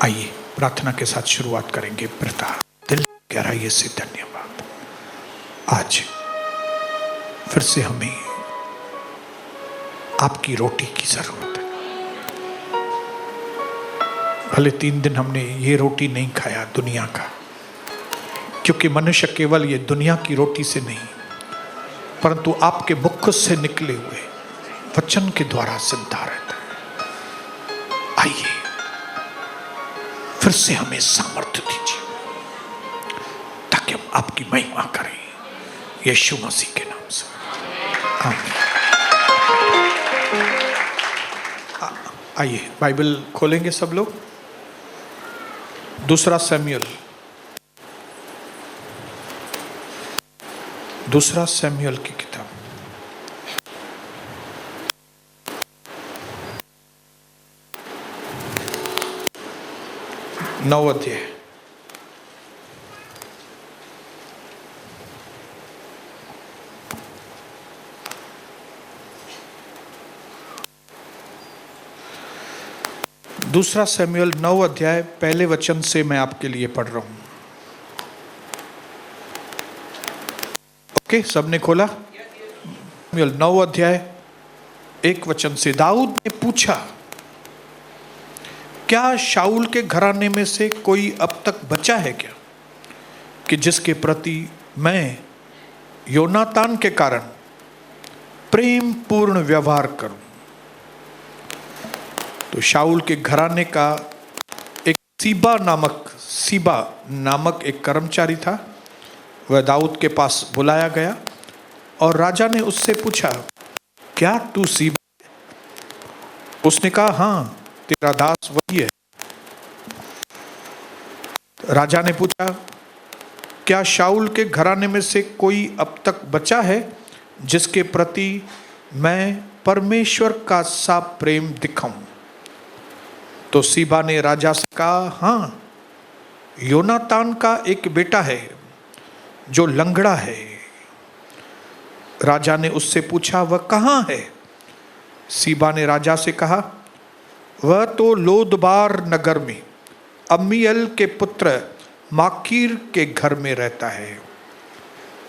आइए प्रार्थना के साथ शुरुआत करेंगे। पिता, दिल की गहराई से धन्यवाद, आज फिर से हमें आपकी रोटी की जरूरत है। भले 3 दिन हमने ये रोटी नहीं खाया दुनिया का, क्योंकि मनुष्य केवल ये दुनिया की रोटी से नहीं परंतु आपके मुख से निकले हुए वचन के द्वारा जिंदा रहता है। आइए फिर से हमें सामर्थ्य दीजिए ताकि हम आपकी महिमा करें, यीशु मसीह के नाम से, आमीन। आइए बाइबल खोलेंगे सब लोग। दूसरा सैमुएल की किताब, नौ अध्याय। दूसरा सैमुएल 9 अध्याय पहले वचन से मैं आपके लिए पढ़ रहा हूं। ओके, सबने खोला? सैमुएल 9 अध्याय 1 वचन से। दाऊद ने पूछा, क्या शाऊल के घराने में से कोई अब तक बचा है क्या, कि जिसके प्रति मैं योनातान के कारण प्रेम पूर्ण व्यवहार करूं? तो शाऊल के घराने का एक सीबा नामक एक कर्मचारी था। वह दाऊद के पास बुलाया गया और राजा ने उससे पूछा, क्या तू सीबा? उसने कहा, हाँ, तेरा दास वही है। राजा ने पूछा, क्या शाऊल के घराने में से कोई अब तक बचा है जिसके प्रति मैं परमेश्वर का सा प्रेम दिखाऊं? तो सीबा ने राजा से कहा, हाँ, योनातान का एक बेटा है जो लंगड़ा है। राजा ने उससे पूछा, वह कहाँ है? सीबा ने राजा से कहा, वह तो लोदबार नगर में अम्मीएल के पुत्र माकीर के घर में रहता है।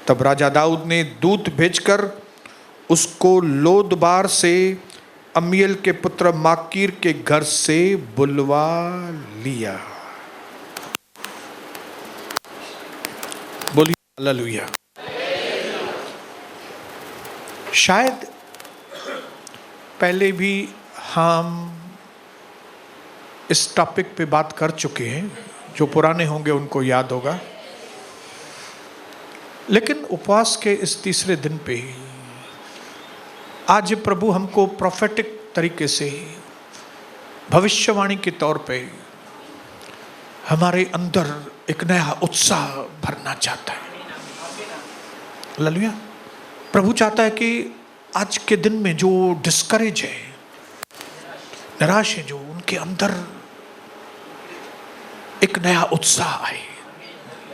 तब राजा दाऊद ने दूत भेजकर उसको लोदबार से अम्मीएल के पुत्र माकीर के घर से बुलवा लिया। बोलिए हालेलुया। शायद पहले भी हम इस टॉपिक पे बात कर चुके हैं, जो पुराने होंगे उनको याद होगा। लेकिन उपवास के इस तीसरे दिन पे आज प्रभु हमको प्रोफेटिक तरीके से भविष्यवाणी के तौर पे हमारे अंदर एक नया उत्साह भरना चाहता है। हालेलुया। प्रभु चाहता है कि आज के दिन में जो डिस्करेज है, निराश है, जो उनके अंदर एक नया उत्साह आए,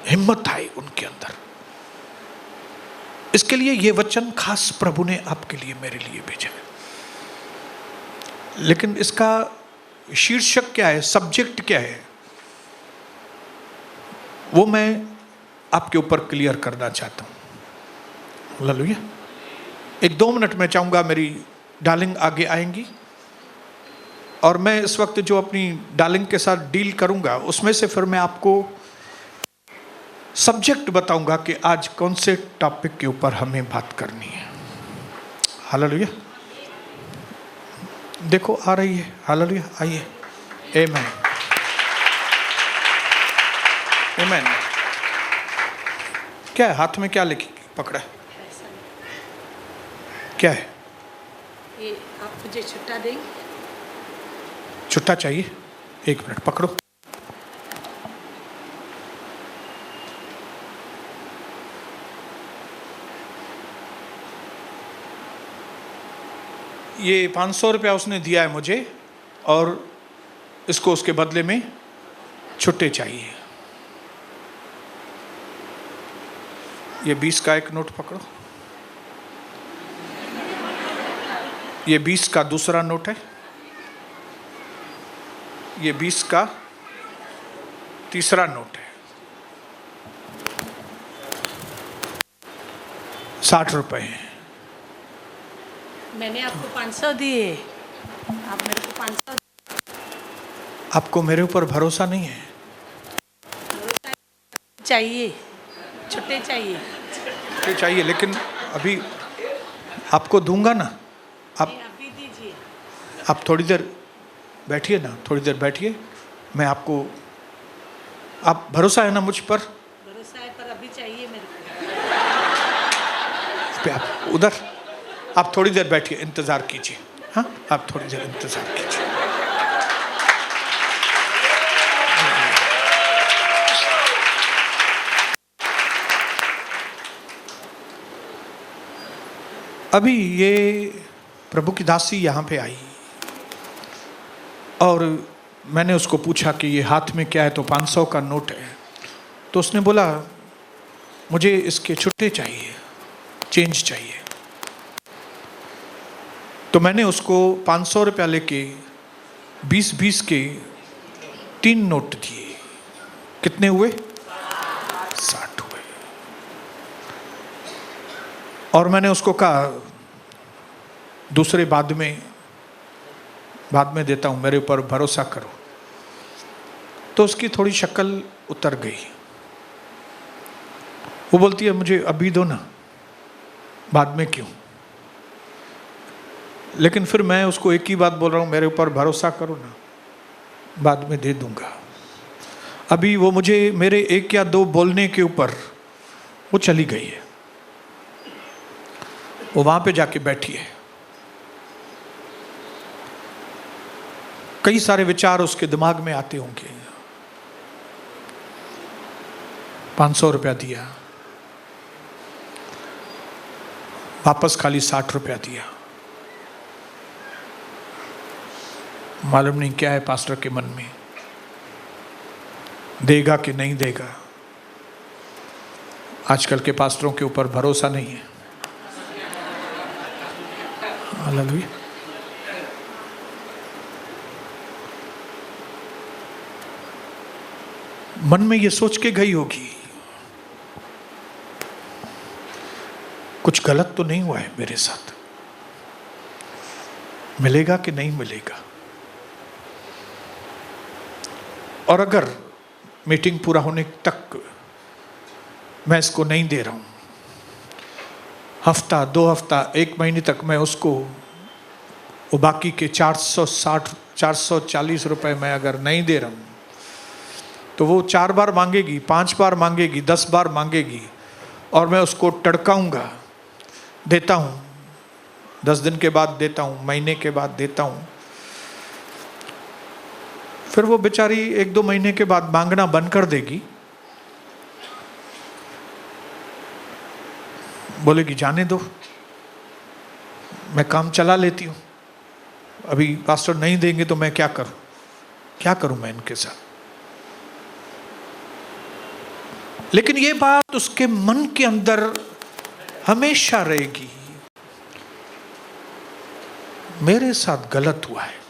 हिम्मत आए उनके अंदर। इसके लिए ये वचन खास प्रभु ने आपके लिए, मेरे लिए भेजा है। लेकिन इसका शीर्षक क्या है, सब्जेक्ट क्या है, वो मैं आपके ऊपर क्लियर करना चाहता हूं। हालेलुया। 1-2 मिनट में चाहूंगा मेरी डार्लिंग आगे आएंगी और मैं इस वक्त जो अपनी डार्लिंग के साथ डील करूंगा उसमें से फिर मैं आपको सब्जेक्ट बताऊंगा कि आज कौन से टॉपिक के ऊपर हमें बात करनी है। हालेलुया। देखो आ रही है। हालेलुया। आइए। आमीन, आमीन। क्या है हाथ में, क्या लेके पकड़ा है? क्या है ये? आप मुझे छुट्टा देंगे? छुट्टा चाहिए? 1 मिनट पकड़ो। ये 500 रुपया उसने दिया है मुझे और इसको उसके बदले में छुट्टे चाहिए। ये 20 का एक नोट पकड़ो। ये 20 का दूसरा नोट है। ये 20 का तीसरा नोट है 60 रुपए है। मैंने आपको 500 दिए, आप मेरे को 500 आपको मेरे ऊपर भरोसा नहीं है? चाहिए, छुट्टे चाहिए। ये चाहिए, लेकिन अभी आपको दूंगा ना। आप नहीं, अभी दीजिए। आप थोड़ी देर बैठिए ना, थोड़ी देर बैठिए। मैं आपको, आप भरोसा है ना मुझ पर? भरोसा है, पर अभी चाहिए मेरे को। पे आप उधर, आप थोड़ी देर बैठिए, इंतजार कीजिए। हाँ, आप थोड़ी देर इंतजार कीजिए। अभी ये प्रभु की दासी यहाँ पे आई और मैंने उसको पूछा कि ये हाथ में क्या है, तो 500 का नोट है। तो उसने बोला मुझे इसके छुट्टे चाहिए, चेंज चाहिए। तो मैंने उसको 500 रुपया लेके 20-20 के 3 नोट दिए। कितने हुए? 60 हुए। और मैंने उसको कहा दूसरे बाद में देता हूं, मेरे ऊपर भरोसा करो। तो उसकी थोड़ी शक्ल उतर गई। वो बोलती है मुझे अभी दो ना, बाद में क्यों? लेकिन फिर मैं उसको एक ही बात बोल रहा हूं, मेरे ऊपर भरोसा करो ना, बाद में दे दूंगा। अभी वो मुझे मेरे 1 या 2 बोलने के ऊपर वो चली गई है। वो वहां पे जाके बैठी है। कई सारे विचार उसके दिमाग में आते होंगे। 500 रुपया दिया, वापस खाली 60 रुपया दिया। मालूम नहीं क्या है पास्टर के मन में, देगा कि नहीं देगा। आजकल के पास्टरों के ऊपर भरोसा नहीं है। हालेलुया। मन में ये सोच के गई होगी कुछ गलत तो नहीं हुआ है मेरे साथ, मिलेगा कि नहीं मिलेगा। और अगर मीटिंग पूरा होने तक मैं इसको नहीं दे रहा हूं, हफ्ता 2 हफ्ता 1 महीने तक मैं उसको वो बाकी के 440 रुपए मैं अगर नहीं दे रहा हूं, तो वो 4 बार मांगेगी, 5 बार मांगेगी, 10 बार मांगेगी और मैं उसको टड़काऊंगा। देता हूं, 10 दिन के बाद देता हूं, महीने के बाद देता हूं। फिर वो बेचारी 1-2 महीने के बाद मांगना बंद कर देगी, बोलेगी जाने दो, मैं काम चला लेती हूं, अभी पास्टर नहीं देंगे तो मैं क्या करूं मैं इनके साथ। लेकिन ये बात उसके मन के अंदर हमेशा रहेगी, मेरे साथ गलत हुआ है।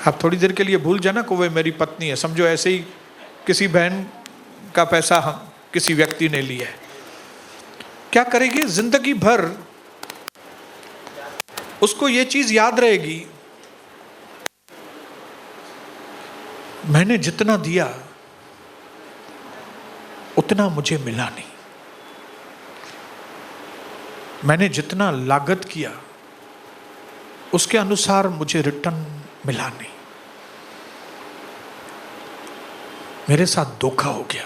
आप थोड़ी देर के लिए भूल जाना कि वो मेरी पत्नी है, समझो ऐसे ही किसी बहन का पैसा हम किसी व्यक्ति ने लिया है। क्या करेगी? जिंदगी भर उसको ये चीज याद रहेगी, मैंने जितना दिया उतना मुझे मिला नहीं, मैंने जितना लागत किया उसके अनुसार मुझे रिटर्न मिला नहीं, मेरे साथ धोखा हो गया,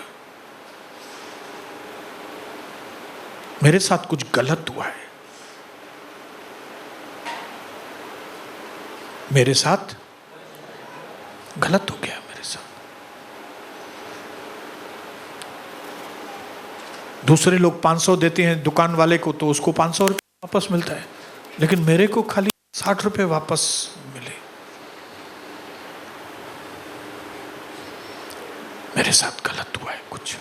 मेरे साथ कुछ गलत हुआ है, मेरे साथ गलत हो गया। मेरे साथ दूसरे लोग 500 देते हैं दुकान वाले को, तो उसको 500 रुपये वापस मिलता है, लेकिन मेरे को खाली 60 रुपये वापस मिले। मेरे साथ गलत हुआ है कुछ।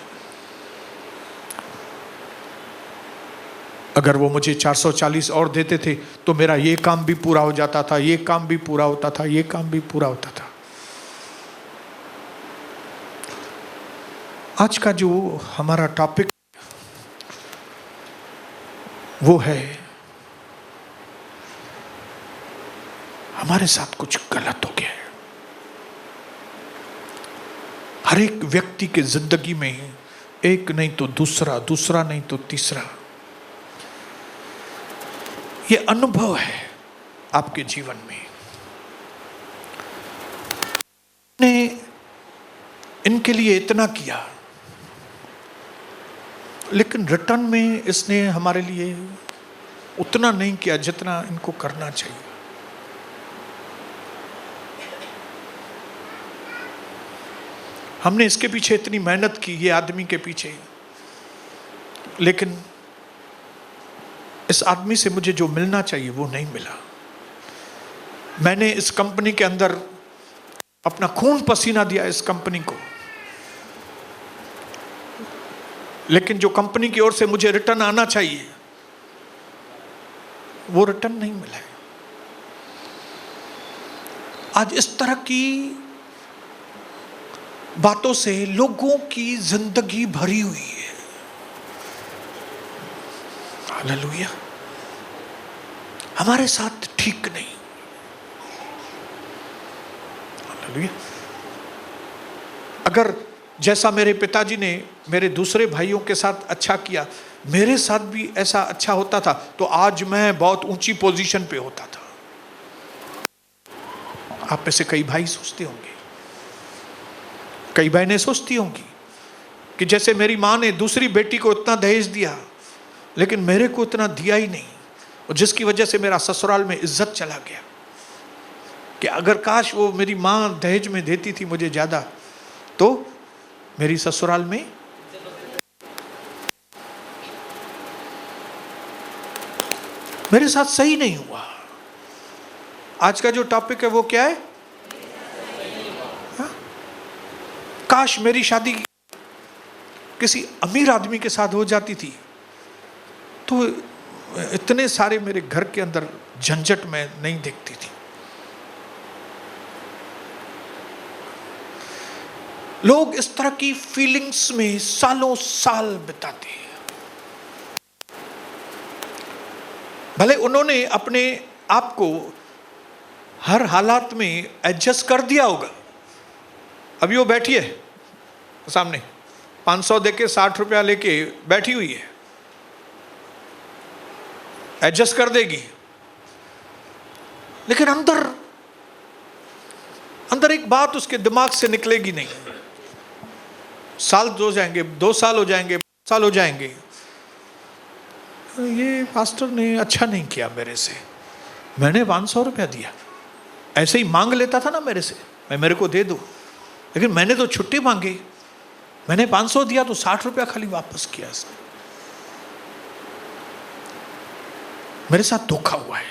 अगर वो मुझे 440 और देते थे तो मेरा ये काम भी पूरा हो जाता था, ये काम भी पूरा होता था, ये काम भी पूरा होता था। आज का जो हमारा टॉपिक वो है हमारे साथ कुछ गलत हो गया है। हर एक व्यक्ति के जिंदगी में एक नहीं तो दूसरा, दूसरा नहीं तो तीसरा ये अनुभव है आपके जीवन में। ने इनके लिए इतना किया लेकिन रिटर्न में इसने हमारे लिए उतना नहीं किया जितना इनको करना चाहिए। हमने इसके पीछे इतनी मेहनत की, ये आदमी के पीछे, लेकिन इस आदमी से मुझे जो मिलना चाहिए वो नहीं मिला। मैंने इस कंपनी के अंदर अपना खून पसीना दिया इस कंपनी को, लेकिन जो कंपनी की ओर से मुझे रिटर्न आना चाहिए वो रिटर्न नहीं मिला है। आज इस तरह की बातों से लोगों की जिंदगी भरी हुई है। हालेलुया। हमारे साथ ठीक नहीं। हालेलुया। अगर जैसा मेरे पिताजी ने मेरे दूसरे भाइयों के साथ अच्छा किया, मेरे साथ भी ऐसा अच्छा होता था तो आज मैं बहुत ऊंची पोजीशन पे होता था। आप में से कई भाई सोचते होंगे, कई बहनें सोचती होंगी कि जैसे मेरी माँ ने दूसरी बेटी को इतना दहेज दिया लेकिन मेरे को इतना दिया ही नहीं, और जिसकी वजह से मेरा ससुराल में इज्जत चला गया, कि अगर काश वो मेरी माँ दहेज में देती थी मुझे ज़्यादा तो मेरी ससुराल में मेरे साथ सही नहीं हुआ। आज का जो टॉपिक है वो क्या है? काश मेरी शादी किसी अमीर आदमी के साथ हो जाती थी तो इतने सारे मेरे घर के अंदर झंझट में नहीं देखती थी। लोग इस तरह की फीलिंग्स में सालों साल बिताते हैं। भले उन्होंने अपने आप को हर हालात में एडजस्ट कर दिया होगा। अभी वो बैठी है सामने, 500 देके 60 रुपया लेके बैठी हुई है, एडजस्ट कर देगी, लेकिन अंदर अंदर एक बात उसके दिमाग से निकलेगी नहीं। साल हो जाएंगे, 2 साल हो जाएंगे, 5 साल हो जाएंगे, ये पास्टर ने अच्छा नहीं किया मेरे से, मैंने 500 रुपया दिया, ऐसे ही मांग लेता था ना मेरे से, मेरे को दे दो, लेकिन मैंने तो छुट्टी मांगी, मैंने 500 दिया तो 60 रुपया खाली वापस किया इसने। मेरे साथ धोखा हुआ है।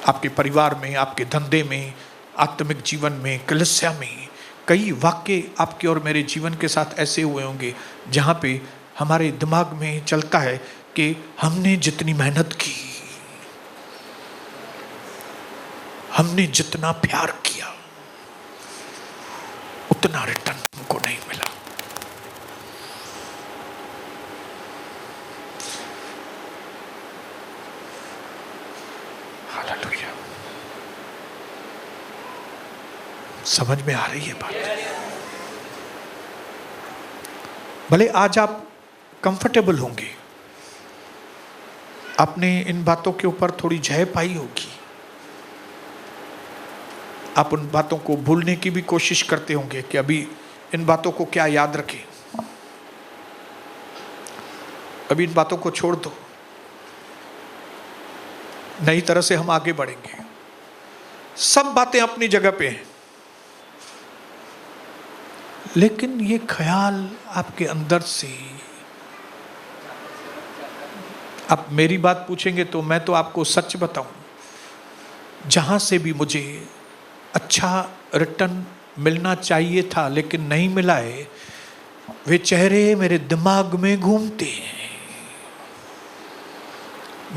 आपके परिवार में, आपके धंधे में, आत्मिक जीवन में, कलीसिया में कई वाक्य आपके और मेरे जीवन के साथ ऐसे हुए होंगे जहां पे हमारे दिमाग में चलता है कि हमने जितनी मेहनत की, हमने जितना प्यार किया, उतना रिटर्न हमको नहीं मिला। हालेलुया। समझ में आ रही है बात? भले आज आप कंफर्टेबल होंगे, आपने इन बातों के ऊपर थोड़ी जय पाई होगी, आप उन बातों को भूलने की भी कोशिश करते होंगे कि अभी इन बातों को क्या याद रखें, अभी इन बातों को छोड़ दो, नई तरह से हम आगे बढ़ेंगे। सब बातें अपनी जगह पे हैं, लेकिन ये ख्याल आपके अंदर से, आप मेरी बात पूछेंगे तो मैं तो आपको सच बताऊं, जहां से भी मुझे अच्छा रिटर्न मिलना चाहिए था लेकिन नहीं मिला है, वे चेहरे मेरे दिमाग में घूमते हैं।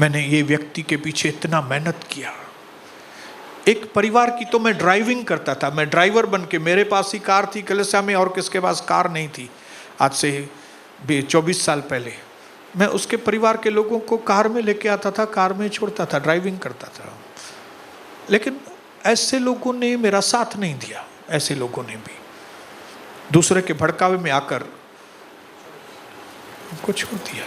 मैंने ये व्यक्ति के पीछे इतना मेहनत किया, एक परिवार की तो मैं ड्राइविंग करता था, मैं ड्राइवर बन के, मेरे पास ही कार थी कलिसिया में और किसके पास कार नहीं थी। आज से 24 साल पहले मैं उसके परिवार के लोगों को कार में लेके आता था, कार में छोड़ता था, ड्राइविंग करता था। लेकिन ऐसे लोगों ने मेरा साथ नहीं दिया, ऐसे लोगों ने भी दूसरे के भड़कावे में आकर उनको छोड़ दिया।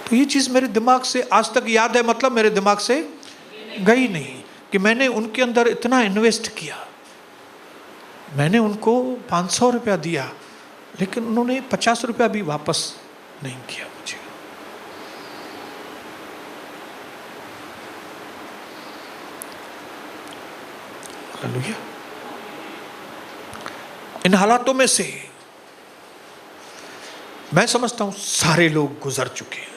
तो ये चीज़ मेरे दिमाग से आज तक याद है, मतलब मेरे दिमाग से गई नहीं कि मैंने उनके अंदर इतना इन्वेस्ट किया। मैंने उनको 500 रुपया दिया, लेकिन उन्होंने 50 रुपया भी वापस नहीं किया मुझे। हालेलुया। इन हालातों में से मैं समझता हूं सारे लोग गुजर चुके हैं।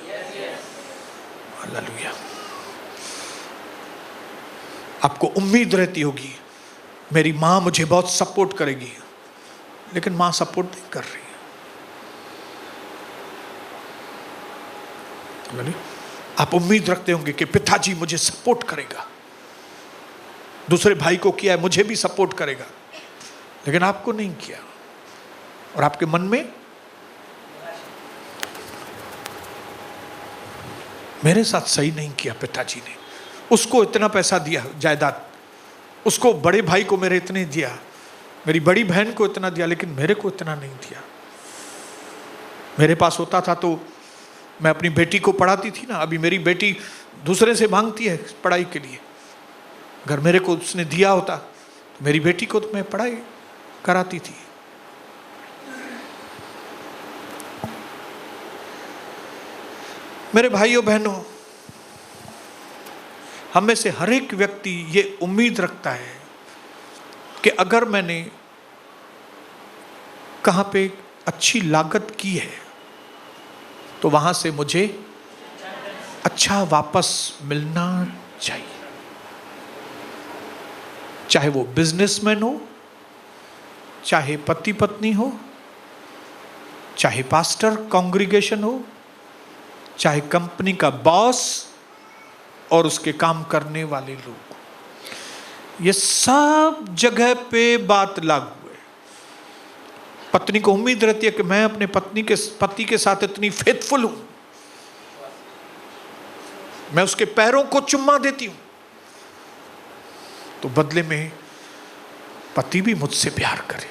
हालेलुया। आपको उम्मीद रहती होगी मेरी माँ मुझे बहुत सपोर्ट करेगी, लेकिन माँ सपोर्ट नहीं कर रही है। आप उम्मीद रखते होंगे कि पिताजी मुझे सपोर्ट करेगा, दूसरे भाई को किया है मुझे भी सपोर्ट करेगा, लेकिन आपको नहीं किया। और आपके मन में मेरे साथ सही नहीं किया पिताजी ने, उसको इतना पैसा दिया जायदाद, उसको बड़े भाई को मेरे इतने दिया, मेरी बड़ी बहन को इतना दिया, लेकिन मेरे को इतना नहीं दिया। मेरे पास होता था तो मैं अपनी बेटी को पढ़ाती थी ना, अभी मेरी बेटी दूसरे से मांगती है पढ़ाई के लिए। अगर मेरे को उसने दिया होता तो मेरी बेटी को तो मैं पढ़ाई कराती थी। मेरे भाइयों बहनों, हम में से हर एक व्यक्ति ये उम्मीद रखता है कि अगर मैंने कहाँ पे अच्छी लागत की है तो वहाँ से मुझे अच्छा वापस मिलना चाहिए। चाहे वो बिजनेसमैन हो, चाहे पति पत्नी हो, चाहे पास्टर कांग्रीगेशन हो, चाहे कंपनी का बॉस और उसके काम करने वाले लोग, ये सब जगह पे बात लागू है। पत्नी को उम्मीद रहती है कि मैं अपने पति के साथ इतनी फेथफुल हूं, मैं उसके पैरों को चुम्मा देती हूं, तो बदले में पति भी मुझसे प्यार करे।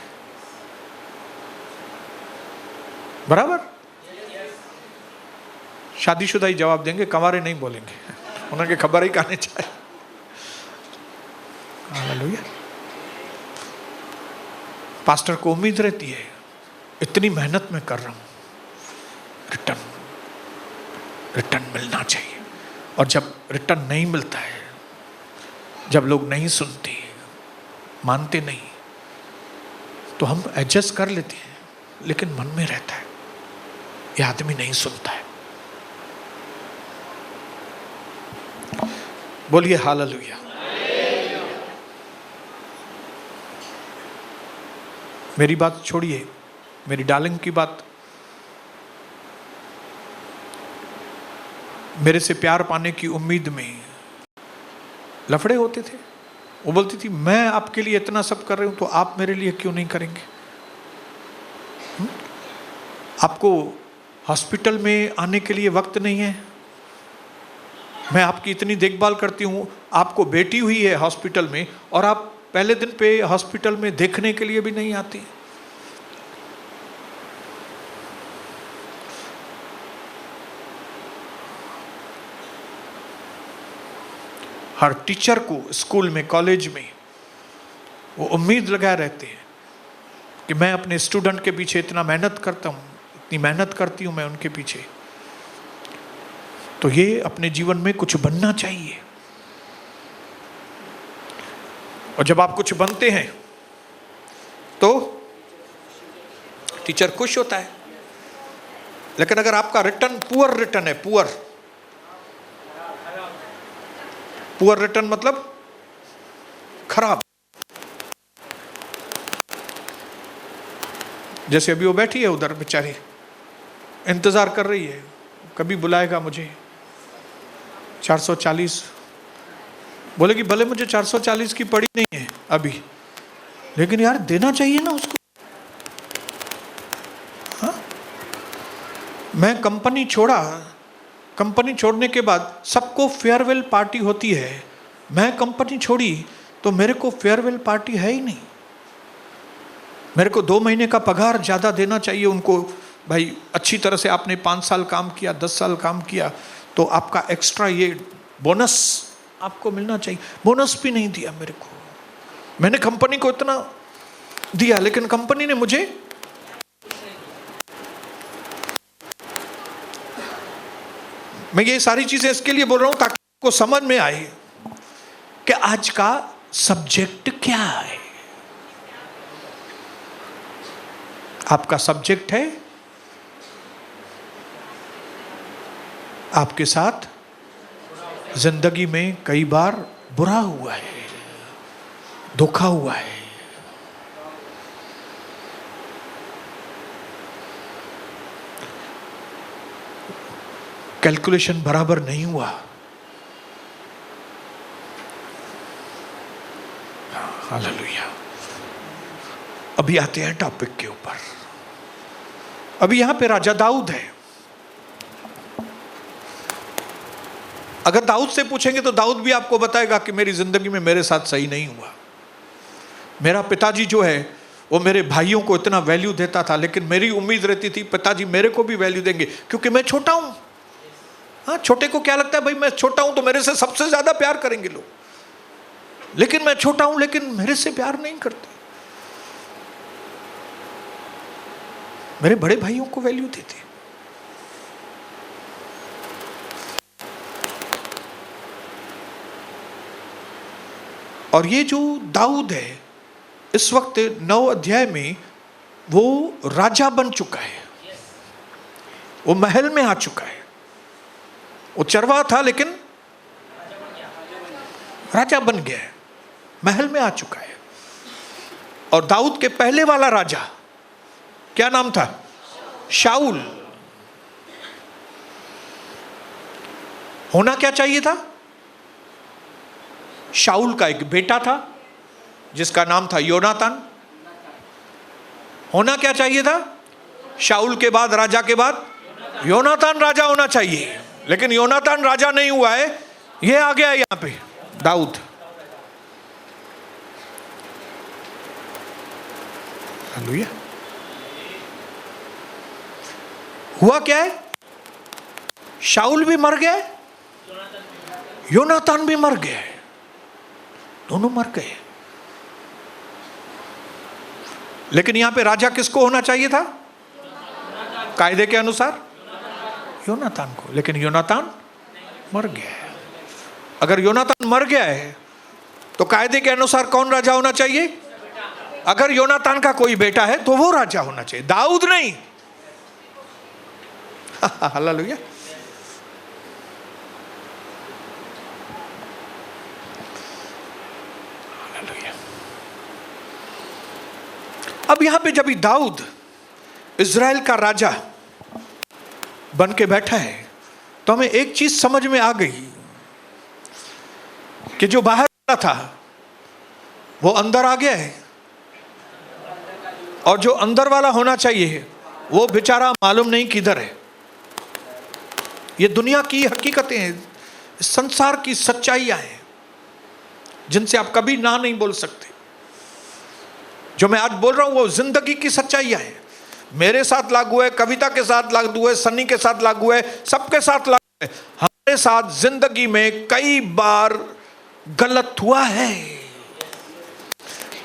बराबर? शादीशुदा ही जवाब देंगे, कंवारे नहीं बोलेंगे, उन्हें खबर ही कहने चाहिए। हालेलुया। पास्टर को उम्मीद रहती है इतनी मेहनत मैं कर रहा हूं, रिटर्न मिलना चाहिए। और जब रिटर्न नहीं मिलता है, जब लोग नहीं सुनते, मानते नहीं, तो हम एडजस्ट कर लेते हैं, लेकिन मन में रहता है ये आदमी नहीं सुनता है। बोलिए हालेलुया। मेरी बात छोड़िए, मेरी डार्लिंग की बात। मेरे से प्यार पाने की उम्मीद में लफड़े होते थे। वो बोलती थी मैं आपके लिए इतना सब कर रही हूं तो आप मेरे लिए क्यों नहीं करेंगे? आपको हॉस्पिटल में आने के लिए वक्त नहीं है, मैं आपकी इतनी देखभाल करती हूँ, आपको बेटी हुई है हॉस्पिटल में और आप पहले दिन पे हॉस्पिटल में देखने के लिए भी नहीं आती। हर टीचर को स्कूल में, कॉलेज में वो उम्मीद लगाए रहते हैं कि मैं अपने स्टूडेंट के पीछे इतना मेहनत करता हूँ, इतनी मेहनत करती हूँ मैं उनके पीछे, तो ये अपने जीवन में कुछ बनना चाहिए। और जब आप कुछ बनते हैं तो टीचर खुश होता है। लेकिन अगर आपका रिटर्न पुअर रिटर्न है, पुअर रिटर्न मतलब खराब, जैसे अभी वो बैठी है उधर बेचारी, इंतजार कर रही है कभी बुलाएगा मुझे, 440 बोले कि भले मुझे 440 की पड़ी नहीं है अभी, लेकिन यार देना चाहिए ना उसको। हाँ? मैं कंपनी छोड़ा, कंपनी छोड़ने के बाद सबको फेयरवेल पार्टी होती है, मैं कंपनी छोड़ी तो मेरे को फेयरवेल पार्टी है ही नहीं। मेरे को 2 महीने का पगार ज़्यादा देना चाहिए उनको। भाई अच्छी तरह से आपने 5 साल काम किया, 10 साल काम किया, तो आपका एक्स्ट्रा ये बोनस आपको मिलना चाहिए। बोनस भी नहीं दिया मेरे को। मैंने कंपनी को इतना दिया, लेकिन कंपनी ने मुझे मैं ये सारी चीजें इसके लिए बोल रहा हूं ताकि आपको समझ में आए कि आज का सब्जेक्ट क्या है। आपका सब्जेक्ट है आपके साथ जिंदगी में कई बार बुरा हुआ है, धोखा हुआ है। कैलकुलेशन बराबर नहीं हुआ। हालेलुया। अभी आते हैं टॉपिक के ऊपर। अभी यहां पे राजा दाऊद है। अगर दाऊद से पूछेंगे तो दाऊद भी आपको बताएगा कि मेरी जिंदगी में मेरे साथ सही नहीं हुआ। मेरा पिताजी जो है वो मेरे भाइयों को इतना वैल्यू देता था, लेकिन मेरी उम्मीद रहती थी पिताजी मेरे को भी वैल्यू देंगे क्योंकि मैं छोटा हूं। हाँ, छोटे को क्या लगता है, भाई मैं छोटा हूं तो मेरे से सबसे ज्यादा प्यार करेंगे लोग, लेकिन मैं छोटा हूं लेकिन मेरे से प्यार नहीं करते। मेरे बड़े भाइयों को वैल्यू देते। और ये जो दाऊद है इस वक्त 9 अध्याय में वो राजा बन चुका है, वो महल में आ चुका है। वो चरवाहा था लेकिन राजा बन गया है, महल में आ चुका है। और दाऊद के पहले वाला राजा क्या नाम था? शाऊल। होना क्या चाहिए था? शाऊल का एक बेटा था जिसका नाम था योनातान। होना क्या चाहिए था? शाऊल के बाद, राजा के बाद योनातान राजा होना चाहिए, लेकिन योनातान राजा नहीं हुआ है। ये आ गया यहां पे दाऊद। हालेलुया। हुआ क्या है? शाऊल भी मर गया, योनातान भी मर गया, दोनों मर गए। लेकिन यहां पे राजा किसको होना चाहिए था? कायदे के अनुसार योनातान को, लेकिन योनातान मर गया है। अगर योनातान मर गया है तो कायदे के अनुसार कौन राजा होना चाहिए? अगर योनातान का कोई बेटा है तो वो राजा होना चाहिए, दाऊद नहीं। हालेलुया। हालेलुया। अब यहां पे जब दाऊद इज़राइल का राजा बन के बैठा है तो हमें एक चीज समझ में आ गई कि जो बाहर वाला था वो अंदर आ गया है, और जो अंदर वाला होना चाहिए वो बेचारा मालूम नहीं किधर है। ये दुनिया की हकीकतें हैं, संसार की सच्चाइयां हैं जिनसे आप कभी ना नहीं बोल सकते। जो मैं आज बोल रहा हूं वो जिंदगी की सच्चाइयां हैं। मेरे साथ लागू है, कविता के साथ लागू है, सन्नी के साथ लागू है, सबके साथ लागू है। हमारे साथ जिंदगी में कई बार गलत हुआ है,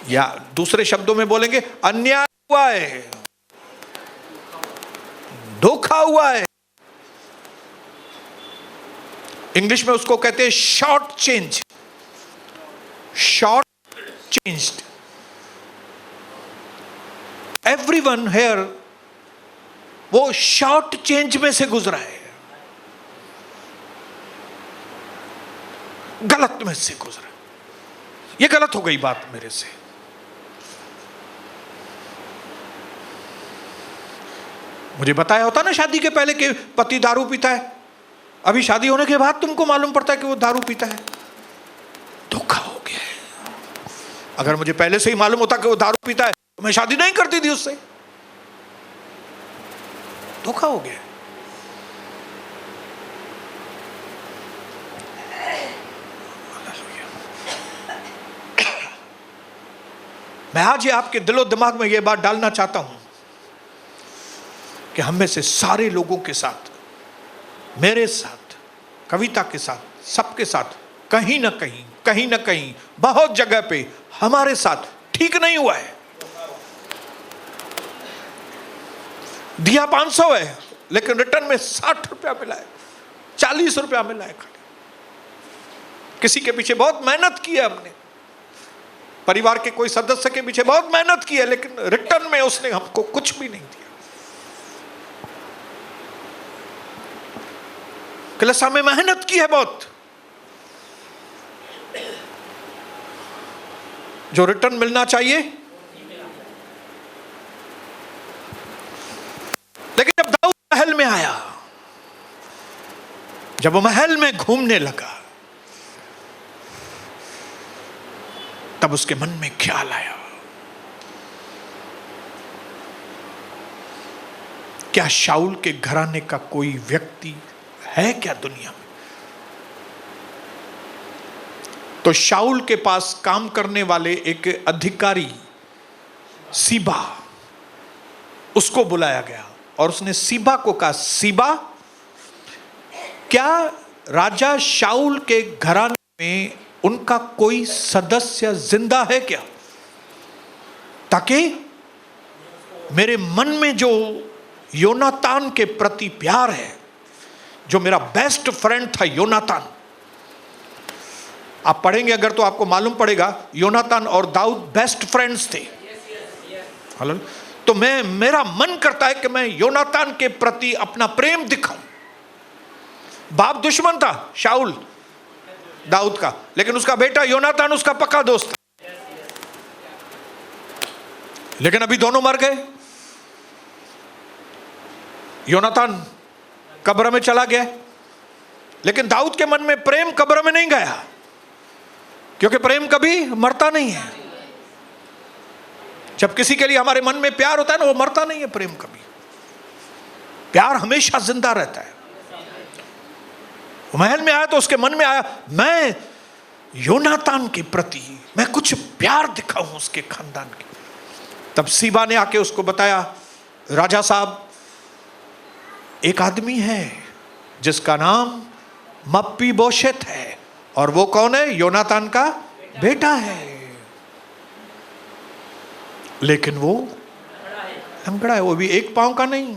या दूसरे शब्दों में बोलेंगे अन्याय हुआ है, धोखा हुआ है। इंग्लिश में उसको कहते हैं short change, short changed. Everyone here वो शॉर्ट चेंज में से गुजरा है, गलत में से गुजरा। ये गलत हो गई बात मेरे से। मुझे बताया होता ना शादी के पहले कि पति दारू पीता है, अभी शादी होने के बाद तुमको मालूम पड़ता है कि वो दारू पीता है। अगर मुझे पहले से ही मालूम होता कि वो दारू पीता है तो मैं शादी नहीं करती थी उससे। धोखा हो गया। मैं आज ये आपके दिलो दिमाग में ये बात डालना चाहता हूं कि हम में से सारे लोगों के साथ, मेरे साथ, कविता के साथ, सबके साथ कहीं ना कहीं बहुत जगह पे हमारे साथ ठीक नहीं हुआ है। दिया 500 है लेकिन रिटर्न में 60 रुपया मिला है, 40 रुपया मिला है। किसी के पीछे बहुत मेहनत की है हमने, परिवार के कोई सदस्य के पीछे बहुत मेहनत की है, लेकिन रिटर्न में उसने हमको कुछ भी नहीं दिया। कलिसिया में मेहनत की है बहुत, जो रिटर्न मिलना चाहिए। लेकिन जब दाऊद महल में आया, जब वो महल में घूमने लगा, तब उसके मन में ख्याल आया, क्या शाऊल के घराने का कोई व्यक्ति है क्या दुनिया में? तो शाऊल के पास काम करने वाले एक अधिकारी सीबा, उसको बुलाया गया और उसने सीबा को कहा, सीबा, क्या राजा शाऊल के घराने में उनका कोई सदस्य जिंदा है क्या, ताकि मेरे मन में जो योनातान के प्रति प्यार है, जो मेरा बेस्ट फ्रेंड था योनातान, आप पढ़ेंगे अगर तो आपको मालूम पड़ेगा योनातान और दाऊद बेस्ट फ्रेंड्स थे। तो मेरा मन करता है कि मैं योनातान के प्रति अपना प्रेम दिखाऊं। बाप दुश्मन था शाऊल दाऊद का, लेकिन उसका बेटा योनातान उसका पक्का दोस्त था। लेकिन अभी दोनों मर गए। योनातान कब्र में चला गया, लेकिन दाऊद के मन में प्रेम कब्र में नहीं गया, क्योंकि प्रेम कभी मरता नहीं है। जब किसी के लिए हमारे मन में प्यार होता है ना, वो मरता नहीं है। प्रेम कभी, प्यार हमेशा जिंदा रहता है। महल में आया तो उसके मन में आया, मैं योनातान के प्रति मैं कुछ प्यार दिखाऊं उसके खानदान के। तब सीबा ने आके उसको बताया, राजा साहब, एक आदमी है जिसका नाम मप्पीबोशेत है, और वो कौन है? योनातान का बेटा है, लेकिन वो लंगड़ा है। वो भी एक पांव का नहीं,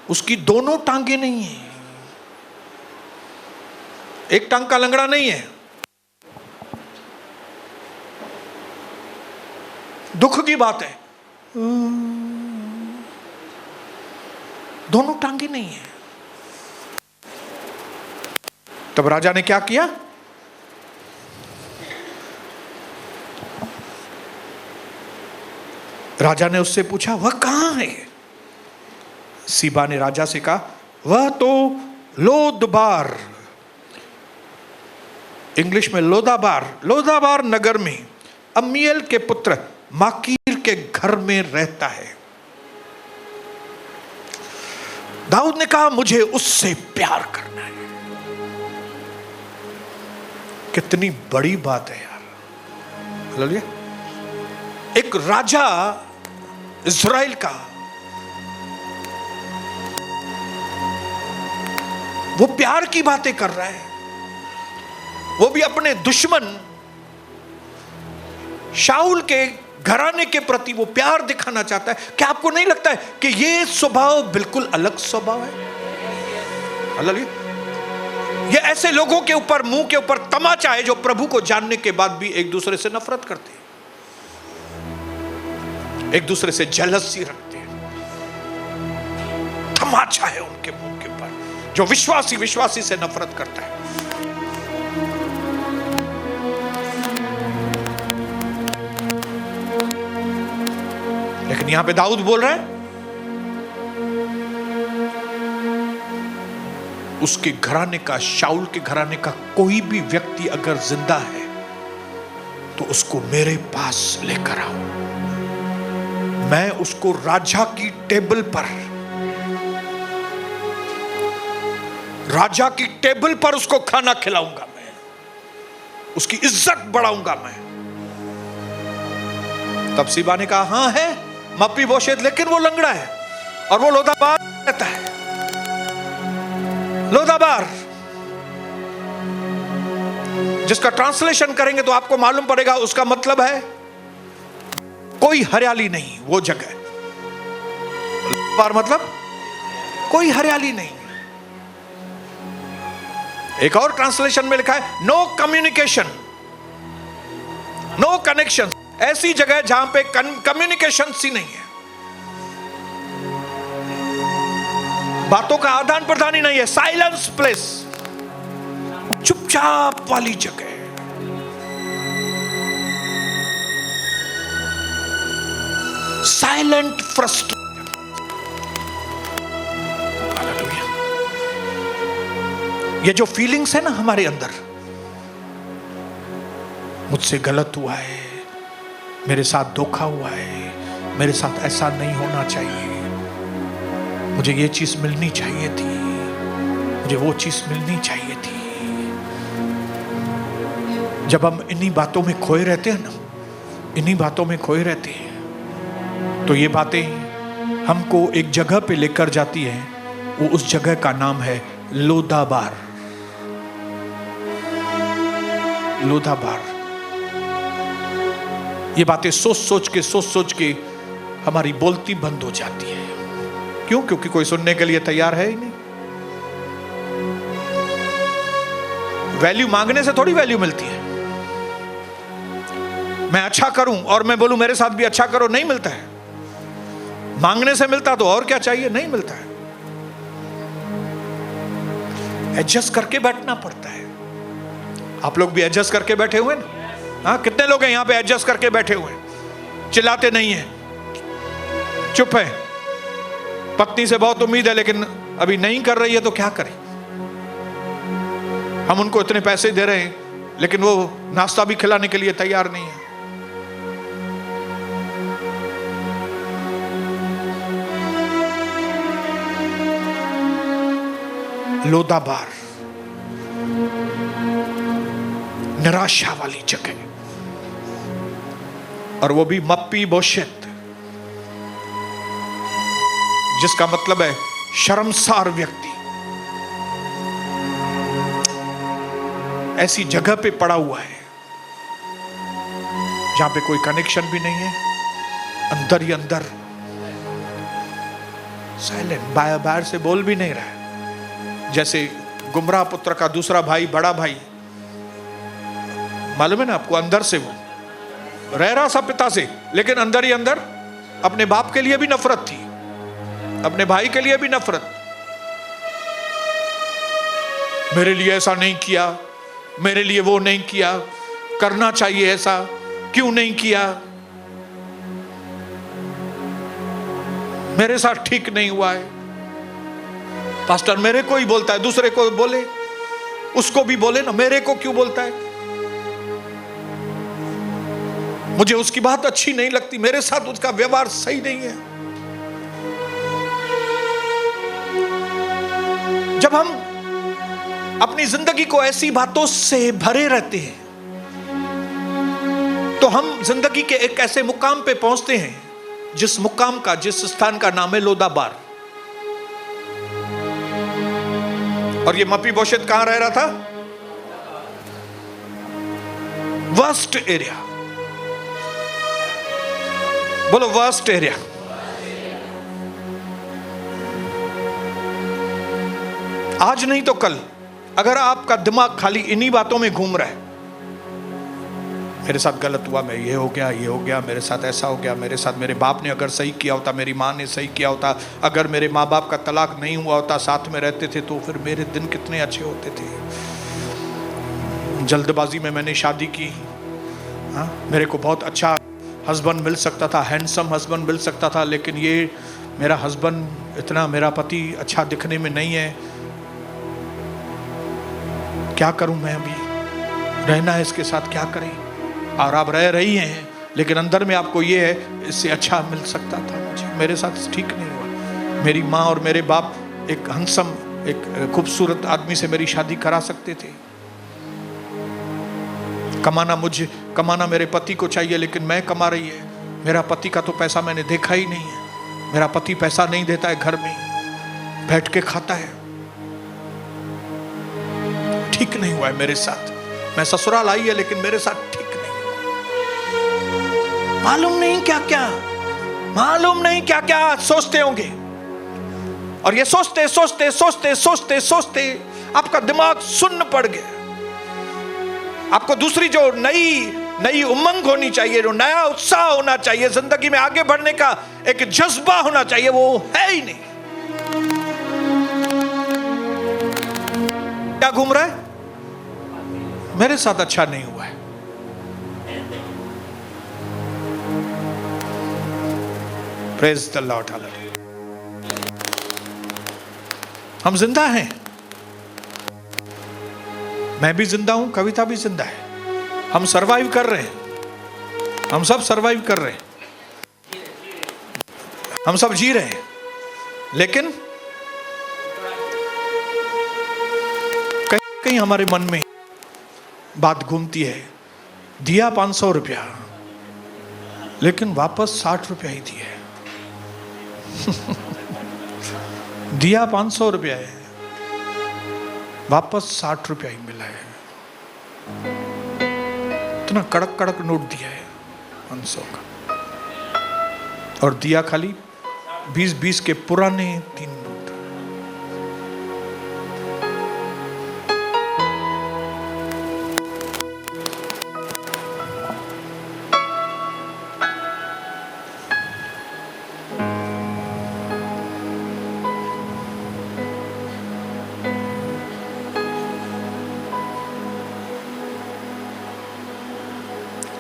उसकी दोनों टांगे नहीं है, एक टांग का लंगड़ा नहीं है। दुख की बात है, दोनों टांगे नहीं है। तब राजा ने क्या किया? राजा ने उससे पूछा, वह कहां है? सीबा ने राजा से कहा, वह तो लोदबार, इंग्लिश में लोदाबार नगर में अम्मीएल के पुत्र माकीर के घर में रहता है। दाऊद ने कहा, मुझे उससे प्यार करना है। कितनी बड़ी बात है यार। एक राजा इज़राइल का, वो प्यार की बातें कर रहा है, वो भी अपने दुश्मन शाऊल के घराने के प्रति वो प्यार दिखाना चाहता है। क्या आपको नहीं लगता है कि ये स्वभाव बिल्कुल अलग स्वभाव है? ये ऐसे लोगों के ऊपर, मुंह के ऊपर तमाचा है, जो प्रभु को जानने के बाद भी एक दूसरे से नफरत करते हैं, एक दूसरे से जेलसी रखते हैं। तमाचा है उनके मुंह के ऊपर, जो विश्वासी से नफरत करता है। लेकिन यहां पे दाऊद बोल रहा है, उसके घराने का, शाऊल के घराने का कोई भी व्यक्ति अगर जिंदा है तो उसको मेरे पास लेकर आओ। मैं उसको राजा की टेबल पर, राजा की टेबल पर उसको खाना खिलाऊंगा, मैं उसकी इज्जत बढ़ाऊंगा मैं। तब सीबा ने कहा, हां है मपीबोशेत, लेकिन वो लंगड़ा है और वो लोदाबार रहता है। लोदाबार, जिसका ट्रांसलेशन करेंगे तो आपको मालूम पड़ेगा, उसका मतलब है कोई हरियाली नहीं वो जगह। लोदाबार मतलब कोई हरियाली नहीं। एक और ट्रांसलेशन में लिखा है नो कम्युनिकेशन, नो कनेक्शन। ऐसी जगह जहां पे कम्युनिकेशन ही नहीं है, बातों का आदान प्रदान ही नहीं है। साइलेंस प्लेस, चुपचाप वाली जगह। Silent frustration. ये जो फीलिंग्स है ना हमारे अंदर, मुझसे गलत हुआ है, मेरे साथ धोखा हुआ है, मेरे साथ ऐसा नहीं होना चाहिए, मुझे ये चीज मिलनी चाहिए थी, मुझे वो चीज मिलनी चाहिए थी। जब हम इन्हीं बातों में खोए रहते हैं ना, इन्हीं बातों में खोए रहते हैं, तो ये बातें हमको एक जगह पे लेकर जाती हैं। वो उस जगह का नाम है लोदाबार। लोदाबार। ये बातें सोच सोच के हमारी बोलती बंद हो जाती है। क्यों? क्योंकि कोई सुनने के लिए तैयार है ही नहीं। वैल्यू मांगने से थोड़ी वैल्यू मिलती है। मैं अच्छा करूं और मैं बोलूं मेरे साथ भी अच्छा करो, नहीं मिलता है। मांगने से मिलता तो और क्या चाहिए, नहीं मिलता है। एडजस्ट करके बैठना पड़ता है। आप लोग भी एडजस्ट करके बैठे हुए ना? हाँ, कितने लोग हैं यहां पे एडजस्ट करके बैठे हुए हैं? चिल्लाते नहीं हैं, चुप है। पत्नी से बहुत उम्मीद है लेकिन अभी नहीं कर रही है तो क्या करें? हम उनको इतने पैसे दे रहे हैं लेकिन वो नाश्ता भी खिलाने के लिए तैयार नहीं है। लोदाबार, निराशा वाली जगह, और वो भी मपीबोशेत, जिसका मतलब है शर्मसार व्यक्ति। ऐसी जगह पे पड़ा हुआ है जहां पे कोई कनेक्शन भी नहीं है, अंदर ही अंदर साइलेंट, बाहर से बोल भी नहीं रहा है। जैसे गुमराह पुत्र का दूसरा भाई, बड़ा भाई, मालूम है ना आपको, अंदर से वो रह रहा था पिता से, लेकिन अंदर ही अंदर अपने बाप के लिए भी नफरत थी, अपने भाई के लिए भी नफरत। मेरे लिए ऐसा नहीं किया, मेरे लिए वो नहीं किया, करना चाहिए ऐसा, क्यों नहीं किया, मेरे साथ ठीक नहीं हुआ है। पास्टर मेरे को ही बोलता है, दूसरे को बोले, उसको भी बोले ना, मेरे को क्यों बोलता है? मुझे उसकी बात अच्छी नहीं लगती, मेरे साथ उसका व्यवहार सही नहीं है। जब हम अपनी जिंदगी को ऐसी बातों से भरे रहते हैं तो हम जिंदगी के एक ऐसे मुकाम पे पहुंचते हैं जिस मुकाम का, जिस स्थान का नाम है लोदाबार। और ये मपीबोशेत कहां रह रहा था? Worst area. बोलो वर्स्ट एरिया। आज नहीं तो कल अगर आपका दिमाग खाली इन्हीं बातों में घूम रहा है, मेरे साथ गलत हुआ, मैं ये हो गया, ये हो गया, मेरे साथ ऐसा हो गया, मेरे साथ मेरे बाप ने अगर सही किया होता, मेरी माँ ने सही किया होता, अगर मेरे माँ बाप का तलाक नहीं हुआ होता, साथ में रहते थे तो फिर मेरे दिन कितने अच्छे होते थे। जल्दबाजी में मैंने शादी की, हाँ, मेरे को बहुत अच्छा हस्बैंड मिल सकता था, हैंडसम हस्बैंड मिल सकता था, लेकिन ये मेरा हस्बैंड इतना, मेरा पति अच्छा दिखने में नहीं है, क्या करूं मैं? अभी रहना है इसके साथ, क्या करें? और आप रह रही हैं, लेकिन अंदर में आपको ये है इससे अच्छा मिल सकता था मुझे, मेरे साथ ठीक नहीं हुआ। मेरी माँ और मेरे बाप एक हंसम, एक खूबसूरत आदमी से मेरी शादी करा सकते थे। कमाना मेरे पति को चाहिए, लेकिन मैं कमा रही है। मेरा पति का तो पैसा मैंने देखा ही नहीं है। मेरा पति पैसा नहीं देता है, घर में बैठ के खाता है। ठीक नहीं हुआ है मेरे साथ। मैं ससुराल आई है, लेकिन मेरे साथ ठीक नहीं हुआ। मालूम नहीं क्या क्या सोचते होंगे, और ये सोचते सोचते सोचते सोचते सोचते आपका दिमाग सुन्न पड़ गया। आपको दूसरी जो नई उमंग होनी चाहिए, जो नया उत्साह होना चाहिए, जिंदगी में आगे बढ़ने का एक जज्बा होना चाहिए, वो है ही नहीं। क्या घूम रहा है? मेरे साथ अच्छा नहीं हुआ है। Praise the Lord. हम जिंदा हैं, मैं भी जिंदा हूं, कविता भी जिंदा है। हम सरवाइव कर रहे हैं, हम सब सरवाइव कर रहे हैं, हम सब जी रहे हैं। लेकिन कहीं कहीं हमारे मन में बात घूमती है, दिया 500 रुपया, लेकिन वापस 60 रुपया ही दिया। दिया 500 रुपया है, वापस 60 रुपया ही मिला है। इतना कड़क कड़क नोट दिया है 500 का, और दिया खाली 20-20 के पुराने 3 नोट।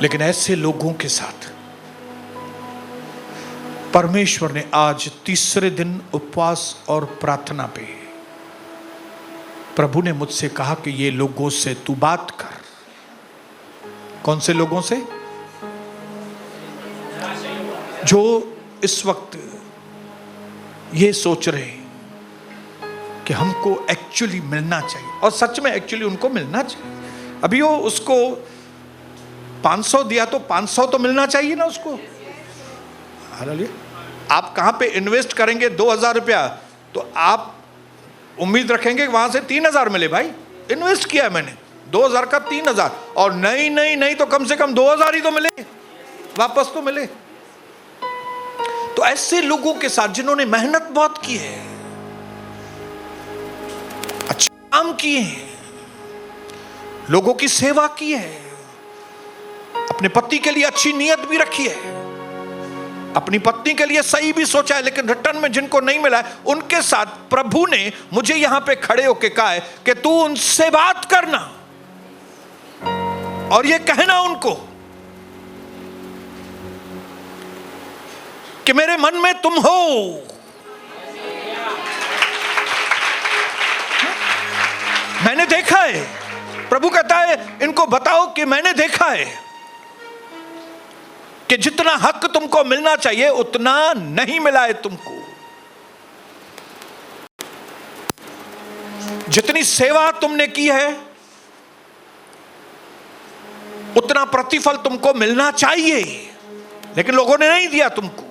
लेकिन ऐसे लोगों के साथ परमेश्वर ने आज तीसरे दिन उपवास और प्रार्थना पे प्रभु ने मुझसे कहा कि ये लोगों से तू बात कर। कौन से लोगों से? जो इस वक्त ये सोच रहे कि हमको एक्चुअली मिलना चाहिए, और सच में एक्चुअली उनको मिलना चाहिए। अभी वो उसको 500 दिया तो 500 तो मिलना चाहिए ना उसको। हालेलुया। आप कहां पे इन्वेस्ट करेंगे 2000 रुपया, तो आप उम्मीद रखेंगे कि वहां से 3000 मिले। भाई इन्वेस्ट किया है मैंने 2000 का 3000, और नहीं तो कम से कम 2000 ही तो मिले, वापस तो मिले। तो ऐसे लोगों के साथ जिन्होंने मेहनत बहुत की है, अच्छे काम किए हैं, लोगों की सेवा की है, अपने पति के लिए अच्छी नीयत भी रखी है, अपनी पत्नी के लिए सही भी सोचा है, लेकिन रिटर्न में जिनको नहीं मिला है, उनके साथ प्रभु ने मुझे यहां पे खड़े होके कहा है कि तू उनसे बात करना और ये कहना उनको कि मेरे मन में तुम हो। मैंने देखा है, प्रभु कहता है इनको बताओ कि मैंने देखा है कि जितना हक तुमको मिलना चाहिए उतना नहीं मिला है तुमको। जितनी सेवा तुमने की है उतना प्रतिफल तुमको मिलना चाहिए, लेकिन लोगों ने नहीं दिया तुमको।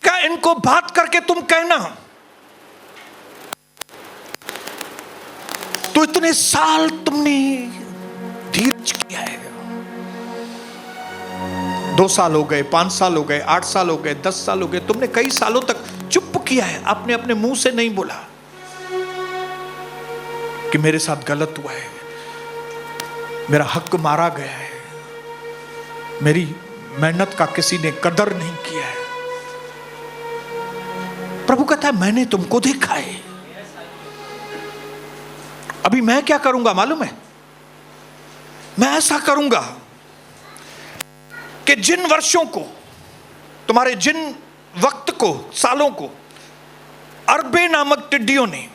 क्या इनको बात करके तुम कहना, तो इतने साल तुमने धीरज किया है, 2 साल हो गए, 5 साल हो गए, 8 साल हो गए, 10 साल हो गए, तुमने कई सालों तक चुप किया है। आपने अपने मुंह से नहीं बोला कि मेरे साथ गलत हुआ है, मेरा हक मारा गया है, मेरी मेहनत का किसी ने कदर नहीं किया है। प्रभु कहता है मैंने तुमको देखा है। अभी मैं क्या करूंगा मालूम है? मैं ऐसा करूंगा कि जिन वर्षों को, तुम्हारे जिन वक्त को, सालों को अरबे नामक टिड्डियों ने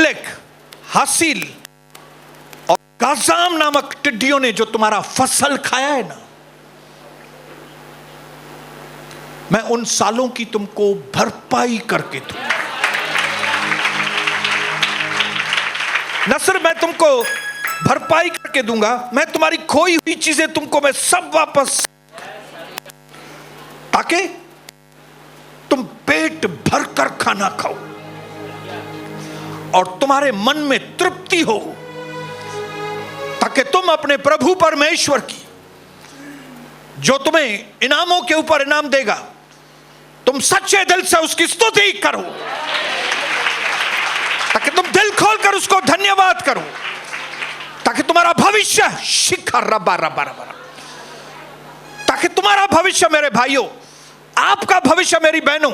अमलेक, हासिल और गाजाम नामक टिड्डियों ने जो तुम्हारा फसल खाया है ना, मैं उन सालों की तुमको भरपाई करके दूंगा। न सिर्फ मैं तुमको भरपाई करके दूंगा, मैं तुम्हारी खोई हुई चीजें तुमको मैं सब वापस, ताकि तुम पेट भरकर खाना खाओ और तुम्हारे मन में तृप्ति हो, ताकि तुम अपने प्रभु परमेश्वर की, जो तुम्हें इनामों के ऊपर इनाम देगा, तुम सच्चे दिल से उसकी स्तुति करो, ताकि तुम दिल खोलकर उसको धन्यवाद करो, ताकि तुम्हारा भविष्य शिखर रबा रबा रबा, ताकि तुम्हारा भविष्य मेरे भाइयों, आपका भविष्य मेरी बहनों,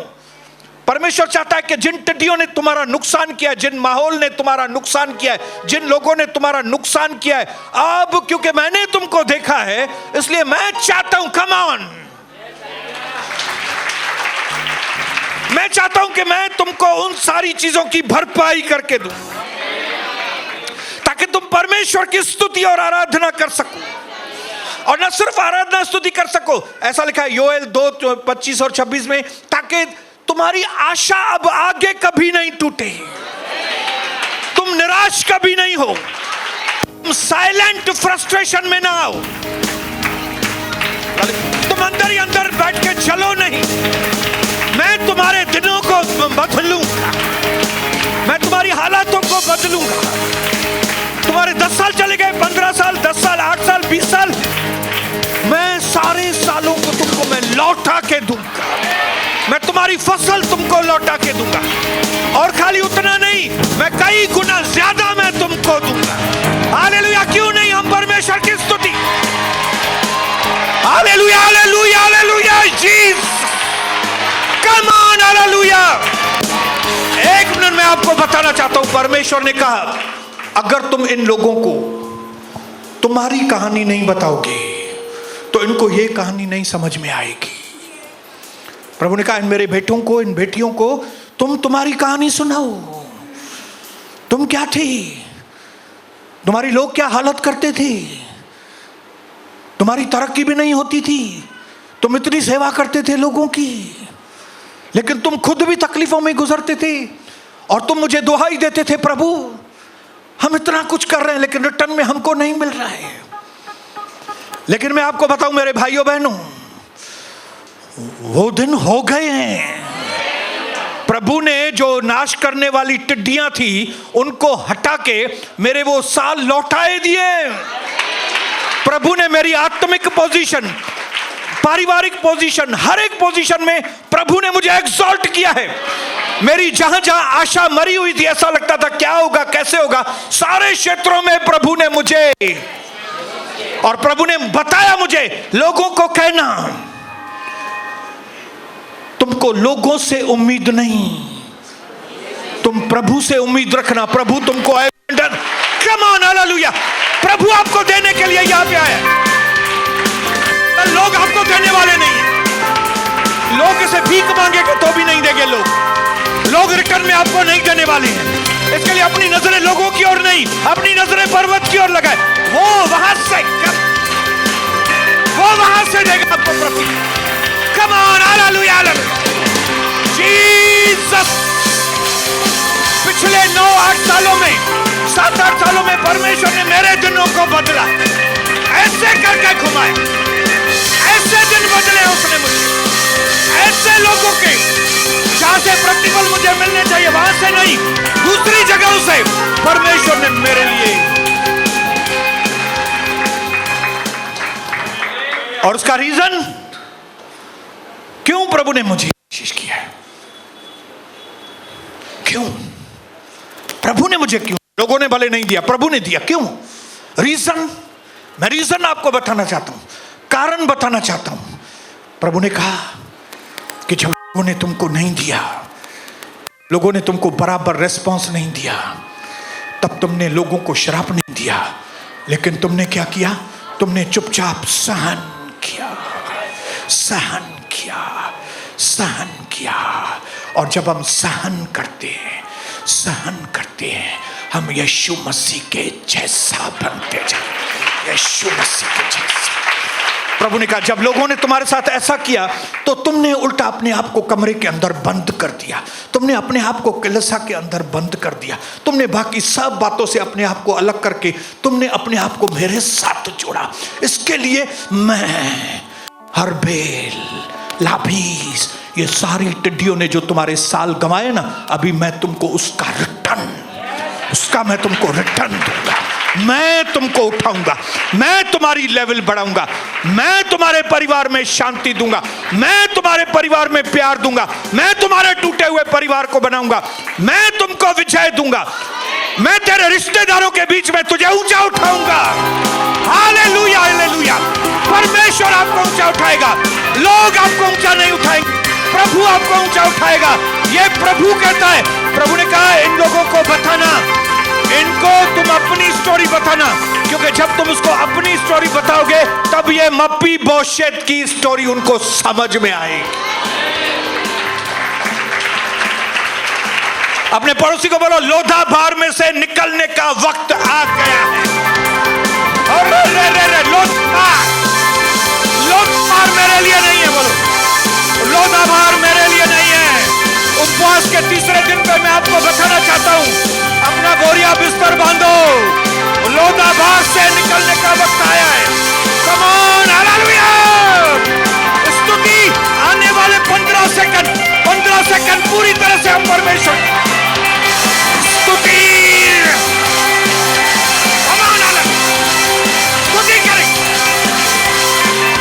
परमेश्वर चाहता है कि जिन टिड्डियों ने तुम्हारा नुकसान किया है, जिन माहौल ने तुम्हारा नुकसान किया है, जिन लोगों ने तुम्हारा नुकसान किया है, अब क्योंकि मैंने तुमको देखा है, इसलिए मैं चाहता हूं, कम ऑन, मैं चाहता हूं कि मैं तुमको उन सारी चीजों की भरपाई करके दूं, ताकि तुम परमेश्वर की स्तुति और आराधना कर सको, और न सिर्फ आराधना स्तुति कर सको, ऐसा लिखा है योएल 2:25 और 26 में, ताकि तुम्हारी आशा अब आगे कभी नहीं टूटे, तुम निराश कभी नहीं हो, तुम साइलेंट फ्रस्ट्रेशन में ना आओ, तुम अंदर ही अंदर बैठ के चलो नहीं, मैं तुम्हारे दिनों को बदलूंगा, मैं तुम्हारी हालातों को बदलूंगा, तुम्हारे 10 साल चले गए, 15 साल, 10 साल, 8 साल, 20 साल, मैं सारे सालों को तुमको मैं लौटा के दूंगा, मैं तुम्हारी फसल तुमको लौटा के दूंगा, और खाली उतना नहीं, मैं कई गुना ज्यादा मैं तुमको दूंगा। हालेलुया, क्यों नहीं हम परमेश्वर की स्तुति, hallelujah hallelujah hallelujah, Jesus, come on, hallelujah. एक मिनट में आपको बताना चाहता हूं, परमेश्वर ने कहा अगर तुम इन लोगों को तुम्हारी कहानी नहीं बताओगे तो इनको ये कहानी नहीं समझ में आएगी। प्रभु ने कहा इन मेरे बेटों को, इन बेटियों को तुम तुम्हारी कहानी सुनाओ, तुम क्या थे, तुम्हारी लोग क्या हालत करते थे, तुम्हारी तरक्की भी नहीं होती थी, तुम इतनी सेवा करते थे लोगों की, लेकिन तुम खुद भी तकलीफों में गुजरते थे, और तुम मुझे दुहाई देते थे, प्रभु हम इतना कुछ कर रहे हैं लेकिन रिटर्न में हमको नहीं मिल रहा है। लेकिन मैं आपको बताऊं मेरे भाइयों बहनों, वो दिन हो गए हैं। प्रभु ने जो नाश करने वाली टिड्डियां थी उनको हटा के मेरे वो साल लौटाए दिए। प्रभु ने मेरी आत्मिक पोजीशन, पारिवारिक पोजीशन, हर एक पोजीशन में प्रभु ने मुझे एक्सॉल्ट किया है। मेरी जहां जहां आशा मरी हुई थी, ऐसा लगता था क्या होगा कैसे होगा, सारे क्षेत्रों में प्रभु ने मुझे, और प्रभु ने बताया मुझे लोगों को कहना, तुमको लोगों से उम्मीद नहीं, तुम प्रभु से उम्मीद रखना, प्रभु तुमको कम ऑन, हालेलुया, प्रभु आपको देने के लिए यहां पे आया। लोग आपको देने वाले नहीं, लोग इसे भीख मांगेंगे तो भी नहीं देंगे, लोग रिटर्न में आपको नहीं देने वाले हैं। इसके लिए अपनी नजरें लोगों की ओर नहीं, अपनी नजरें पर्वत की ओर लगाए, वो वहां से देगा आपको प्रभु। Come on, hallelujah Jesus. पिछले 9-8 सालों में, 7-8 सालों में परमेश्वर ने मेरे दिनों को बदला, ऐसे करके घुमाया, ऐसे दिन बदले उसने मुझे, ऐसे लोगों के जहां से प्रतिफल मुझे मिलने चाहिए वहां से नहीं, दूसरी जगह से परमेश्वर ने मेरे लिए, और उसका रीजन क्यों प्रभु ने मुझे कोशिश किया है, क्यों प्रभु ने मुझे, क्यों लोगों ने भले नहीं दिया, प्रभु ने दिया, क्यों, रीजन, मैं रीजन आपको बताना चाहता हूं, कारण बताना चाहता हूं। प्रभु ने कहा कि जब लोगों ने तुमको नहीं दिया, लोगों ने तुमको बराबर रेस्पॉन्स नहीं दिया, तब तुमने लोगों को श्राप नहीं दिया, लेकिन तुमने क्या किया, तुमने चुपचाप सहन किया, सहन किया, सहन किया। और जब हम सहन करते हैं, सहन करते हैं, हम यीशु मसीह के जैसा बनते जाएं, यीशु मसीह के जैसा। प्रभु ने कहा जब लोगों ने तुम्हारे साथ ऐसा किया तो तुमने उल्टा अपने आप को कमरे के अंदर बंद कर दिया, तुमने अपने आप को कलीसिया के अंदर बंद कर दिया, तुमने बाकी सब बातों से अपने आप को अलग करके तुमने अपने आप को मेरे साथ जोड़ा। इसके लिए मैं हरबेल, लाभीस, ये सारी टिड्डियों ने जो तुम्हारे साल गंवाए ना, अभी मैं तुमको उसका मैं तुमको रिटर्न दूंगा। मैं तुमको उठाऊंगा, मैं तुम्हारी लेवल बढ़ाऊंगा, मैं तुम्हारे परिवार में शांति दूंगा, मैं तुम्हारे परिवार में प्यार दूंगा, मैं तुम्हारे टूटे हुए परिवार को बनाऊंगा, मैं तुमको विजय दूंगा, मैं तेरे रिश्तेदारों के बीच में तुझे ऊंचा उठाऊंगा। Hallelujah, hallelujah. परमेश्वर आपको ऊंचा उठाएगा, लोग आपको ऊंचा नहीं उठाएंगे, प्रभु आपको ऊंचा उठाएगा। ये प्रभु कहता है। प्रभु ने कहा इन लोगों को बताना, इनको तुम अपनी स्टोरी बताना, क्योंकि जब तुम उसको अपनी स्टोरी बताओगे तब ये मप्पी बोशेत की स्टोरी उनको समझ में आएगी। अपने पड़ोसी को बोलो लोधाभार में से निकलने का वक्त आ गया है। और लोधाभार मेरे लिए नहीं है, बोलो लोधाभार मेरे लिए नहीं है। उपवास के तीसरे दिन पे मैं आपको बताना चाहता हूं, अपना बोरिया बिस्तर बांधो, लोधाभार से निकलने का वक्त आया है। कम ऑन, हालेलुया। स्तुति आने वाले 15 सेकंड पूरी तरह से हम परमेश्वर स्तुति,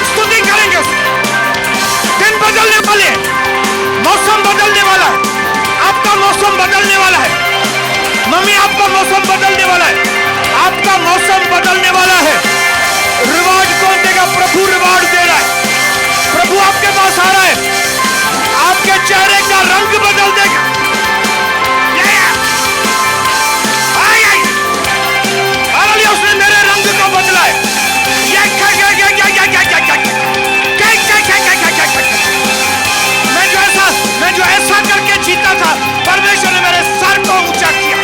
स्तुति करेंगे। दिन बदलने वाले हैं, मौसम बदलने वाला है, आपका मौसम बदलने वाला है। मम्मी आपका मौसम बदलने वाला है, आपका मौसम बदलने वाला है। रिवार्ड कौन देगा? प्रभु रिवार्ड दे रहा है। प्रभु आपके पास आ रहा है, आपके चेहरे का रंग बदल देगा। उसने मेरे रंग को बदला है। मैं जो ऐसा करके जीता था, परमेश्वर ने मेरे सर को ऊंचा किया।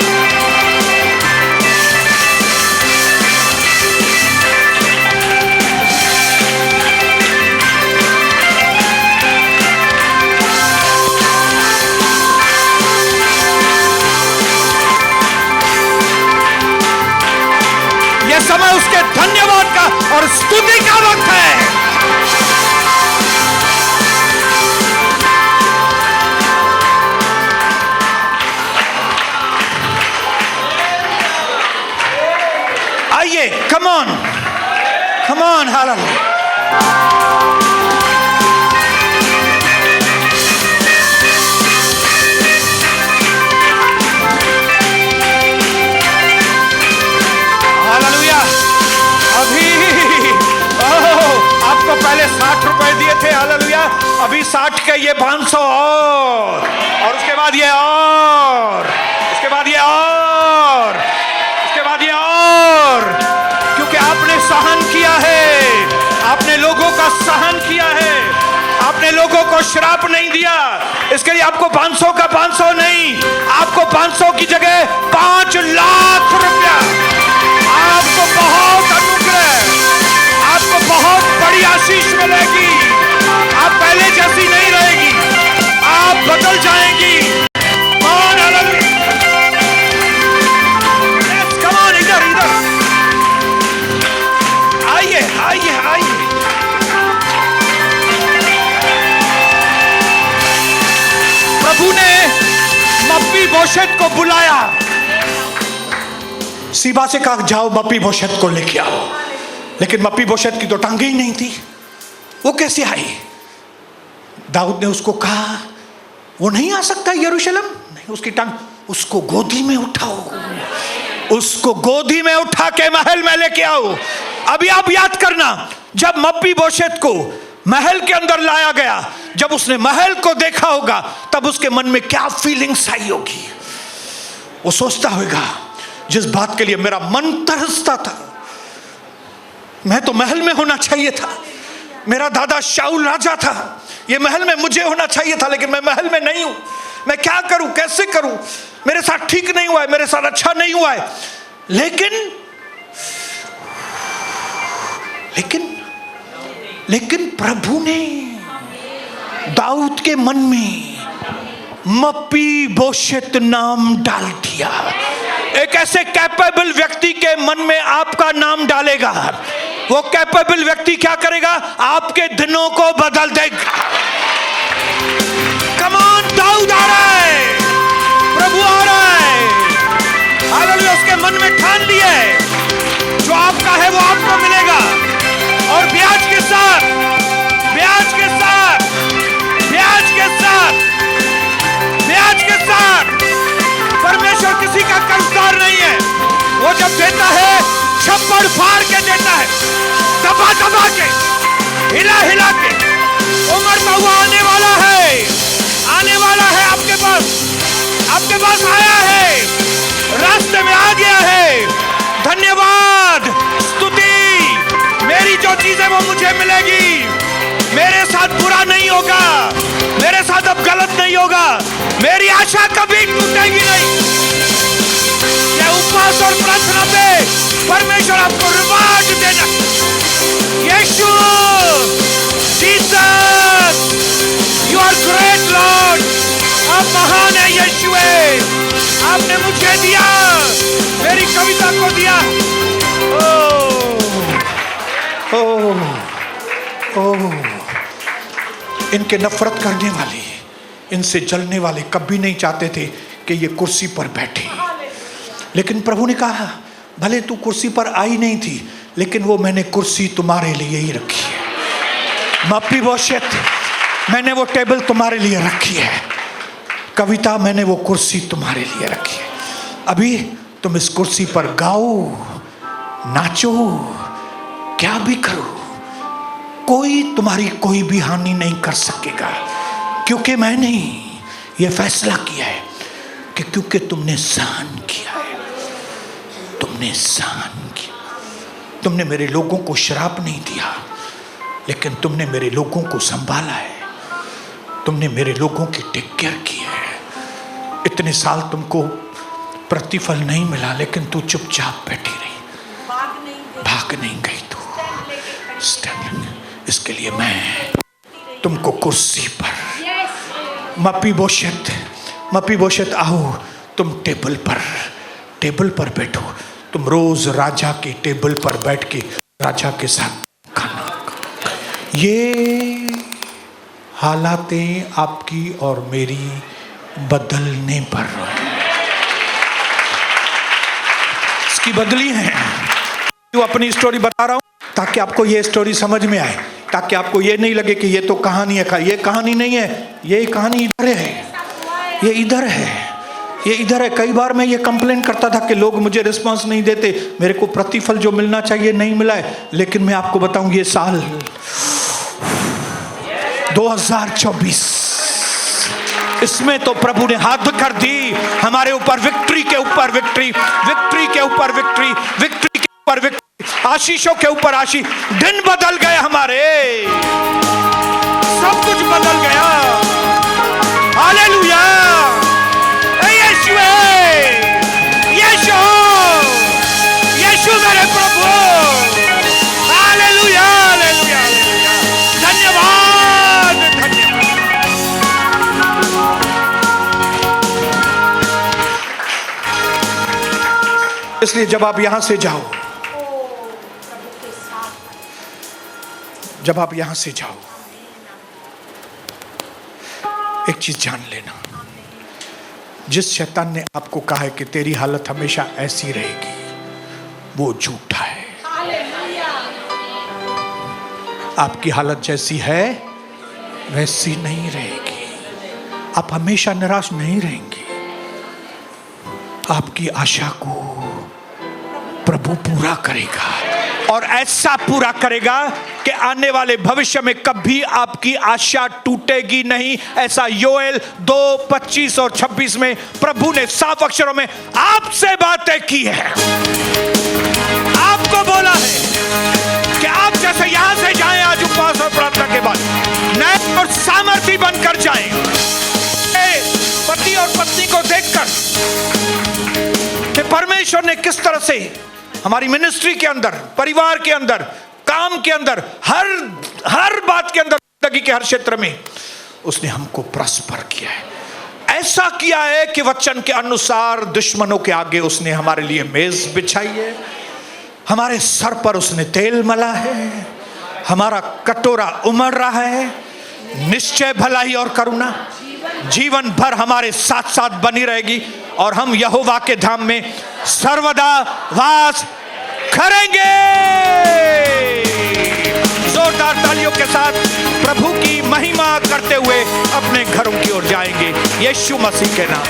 यह समय उसके धन्यवाद का और स्तुति का वक्त है। आइए, come on, हालेलुया। हालेलुया। अभी आपको पहले 60 रुपए दिए थे, हालेलुया। अभी 60 के ये 500 और उसके बाद ये और, उसके बाद ये और, उसके बाद ये और, क्योंकि आपने सहन किया है, आपने लोगों का सहन किया है, आपने लोगों को श्राप नहीं दिया। इसके लिए आपको 500 का 500 नहीं, आपको 500 की जगह 5 लाख रुपया। आपको बहुत अनुग्रह, आपको बहुत बड़ी आशीष मिलेगी। आप पहले जैसी नहीं रहेगी, आप बदल जाएंगी। कौन अलग? कम ऑन, इधर आइए, आइए, आइए। प्रभु ने मप्पी बोशेत को बुलाया, सीबा से कहा जाओ मप्पी बोशेत को लेके आओ, लेकिन मप्पी बोशेत की तो टांगे ही नहीं थी, वो कैसे आई? दाऊद ने उसको कहा वो नहीं आ सकता यरूशलेम, नहीं, उसकी टांग, उसको गोदी में उठाओ, उसको गोदी में उठा के महल में लेके आओ। अभी आप याद करना, जब मप्पी बोशेत को महल के अंदर लाया गया, जब उसने महल को देखा होगा, तब उसके मन में क्या फीलिंग्स आई होगी। वो सोचता होगा जिस बात के लिए मेरा मन तरसता था, मैं तो महल में होना चाहिए था, मेरा दादा शाऊल राजा था, ये महल में मुझे होना चाहिए था, लेकिन मैं महल में नहीं हूं, मैं क्या करूं, कैसे करूं? मेरे साथ ठीक नहीं हुआ है, मेरे साथ अच्छा नहीं हुआ है। लेकिन प्रभु ने दाऊद के मन में मपी बोशेत नाम डाल दिया। एक ऐसे कैपेबल व्यक्ति के मन में आपका नाम डालेगा, वो कैपेबल व्यक्ति क्या करेगा? आपके दिनों को बदल देगा। कम ऑन, दाऊद आ रहा है, प्रभु आ रहा है। हालेलुया। उसके मन में ठान लिया है, जो आपका है वो आपको मिलेगा, और ब्याज के साथ, ब्याज के साथ, ब्याज के साथ, ब्याज के साथ। परमेश्वर किसी का कर्जदार नहीं है। वो जब देता है छप्पड़ फाड़ के देता है, दबा दबा के, हिला हिला के। उमड़ता हुआ आने वाला है, आने वाला है आपके पास आया है, रास्ते में आ गया है। धन्यवाद, स्तुति। मेरी जो चीज है वो मुझे मिलेगी। मेरे साथ बुरा नहीं होगा, मेरे साथ अब गलत नहीं होगा, मेरी आशा कभी टूटेगी नहीं। ये उपवास और प्रार्थना पे परमेश्वर आपको रिवार्ड देना। यीशु, Jesus, you are great lord. आप महान है यीशु। आपने मुझे दिया, मेरी कविता को दिया। इनके नफरत करने वाले, इनसे जलने वाले कभी नहीं चाहते थे कि ये कुर्सी पर बैठे। लेकिन प्रभु ने कहा, भले तू कुर्सी पर आई नहीं थी, लेकिन वो मैंने कुर्सी तुम्हारे लिए ही रखी है। मपी बोशेत, मैंने वो टेबल तुम्हारे लिए रखी है। कविता, मैंने वो कुर्सी तुम्हारे लिए रखी है। अभी तुम इस कुर्सी पर गाओ, नाचो, क्या भी करो, कोई तुम्हारी कोई भी हानि नहीं कर सकेगा, क्योंकि मैंने ये फैसला किया है कि क्योंकि तुमने सहन किया है, तुमने सहन किया। तुमने मेरे लोगों को श्राप नहीं दिया, लेकिन तुमने मेरे लोगों को संभाला है, तुमने मेरे लोगों की टेक केयर की है। इतने साल तुमको प्रतिफल नहीं मिला, लेकिन तू चुपचाप बैठी रही, भाग नहीं गई तू। इसके लिए मैं तुमको कुर्सी पर, मपी बोशेत आओ, तुम टेबल पर बैठो। तुम रोज राजा के टेबल पर बैठ के राजा के साथ खाना। ये हालातें आपकी और मेरी बदलने पर इसकी बदली है। तो अपनी स्टोरी बता रहा हूं ताकि आपको ये स्टोरी समझ में आए, ताकि आपको ये नहीं लगे कि ये तो कहानी है। ये कहानी नहीं है, ये कहानी इधर है, ये इधर है, ये इधर है। कई बार मैं ये कंप्लेन करता था कि लोग मुझे रिस्पांस नहीं देते, मेरे को प्रतिफल जो मिलना चाहिए नहीं मिला है। लेकिन मैं आपको बताऊं, ये साल 2024, इसमें तो प्रभु ने हाथ कर दी हमारे ऊपर, विक्ट्री के ऊपर विक्ट्री, विक्ट्री के ऊपर विक्ट्री, विक्ट्री के ऊपर विक्ट्री, आशीषों के ऊपर आशीष। दिन बदल गए हमारे, सब कुछ बदल गया। हालेलुया। यीशु, यीशु, यीशु मेरे प्रभु। Hallelujah, hallelujah, hallelujah. धन्यवाद, धन्यवाद। इसलिए जब आप यहां से जाओ, जब आप यहां से जाओ, एक चीज जान लेना, जिस शैतान ने आपको कहा है कि तेरी हालत हमेशा ऐसी रहेगी, वो झूठा है। आपकी हालत जैसी है वैसी नहीं रहेगी। आप हमेशा निराश नहीं रहेंगे। आपकी आशा को प्रभु पूरा करेगा, और ऐसा पूरा करेगा कि आने वाले भविष्य में कभी आपकी आशा टूटेगी नहीं। ऐसा योएल 2:25 और 26 में प्रभु ने साफ अक्षरों में आपसे बातें की है, आपको बोला है कि आप जैसे यहां से जाएं आज उपवास और प्रार्थना के बाद, नए और सामर्थी बनकर जाएं। पति और पत्नी को देखकर परमेश्वर ने किस तरह से हमारी मिनिस्ट्री के अंदर, परिवार के अंदर, काम के अंदर, हर बात के अंदर, जिंदगी के हर क्षेत्र में उसने हमको प्रॉस्पर किया है। ऐसा किया है कि वचन के अनुसार दुश्मनों के आगे उसने हमारे लिए मेज बिछाई है, हमारे सर पर उसने तेल मला है, हमारा कटोरा उमड़ रहा है। निश्चय भलाई और करुणा जीवन भर हमारे साथ साथ बनी रहेगी और हम यहोवा के धाम में सर्वदा वास करेंगे। जोरदार तालियों के साथ प्रभु की महिमा करते हुए अपने घरों की ओर जाएंगे, यीशु मसीह के नाम।